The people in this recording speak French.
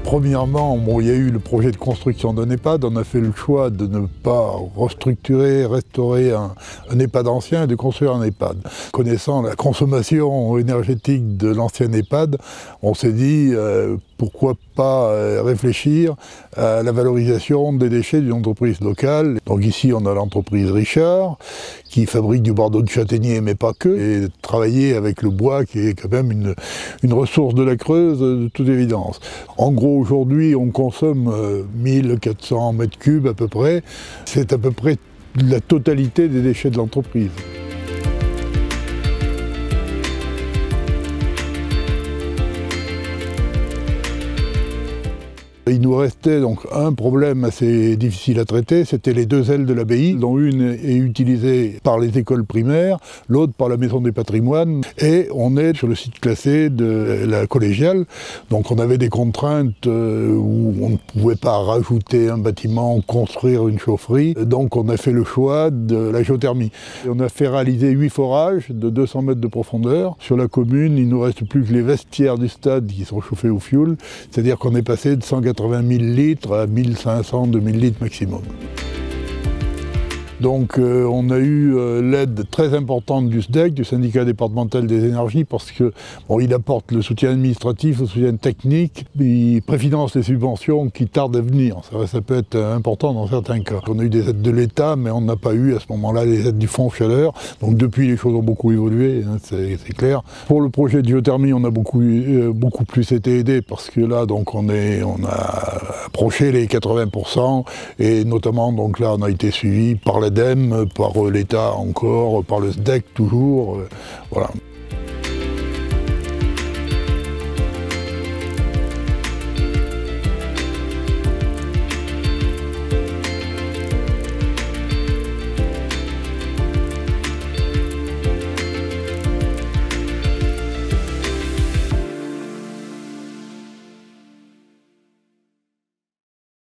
Premièrement, il y a eu le projet de construction d'un EHPAD. On a fait le choix de ne pas restructurer, restaurer un EHPAD ancien et de construire un EHPAD. Connaissant la consommation énergétique de l'ancien EHPAD, on s'est dit pourquoi pas réfléchir à la valorisation des déchets d'une entreprise locale. Donc ici, on a l'entreprise Richard qui fabrique du bordeaux de châtaignier, mais pas que, et travailler avec le bois qui est quand même une ressource de la Creuse de toute évidence. En gros, aujourd'hui, on consomme 1400 mètres cubes à peu près. C'est à peu près la totalité des déchets de l'entreprise. Il nous restait donc un problème assez difficile à traiter, c'était les deux ailes de l'abbaye, dont une est utilisée par les écoles primaires, l'autre par la Maison des Patrimoines, et on est sur le site classé de la collégiale, donc on avait des contraintes où on ne pouvait pas rajouter un bâtiment, construire une chaufferie, donc on a fait le choix de la géothermie. On a fait réaliser 8 forages de 200 mètres de profondeur. Sur la commune, il ne nous reste plus que les vestiaires du stade qui sont chauffés au fioul, c'est-à-dire qu'on est passé de 180 000 litres à 1500-2000 litres maximum. Donc on a eu l'aide très importante du SDEC, du syndicat départemental des énergies, parce que il apporte le soutien administratif, le soutien technique, il préfinance les subventions qui tardent à venir. Ça peut être important dans certains cas. On a eu des aides de l'État, mais on n'a pas eu à ce moment-là les aides du Fonds Chaleur. Donc depuis, les choses ont beaucoup évolué, hein, c'est clair. Pour le projet de géothermie, on a beaucoup plus été aidé, parce que là, donc, on a approché les 80%, et notamment, donc là, on a été suivi par l'ADEME, par l'État encore, par le SDEC toujours, voilà.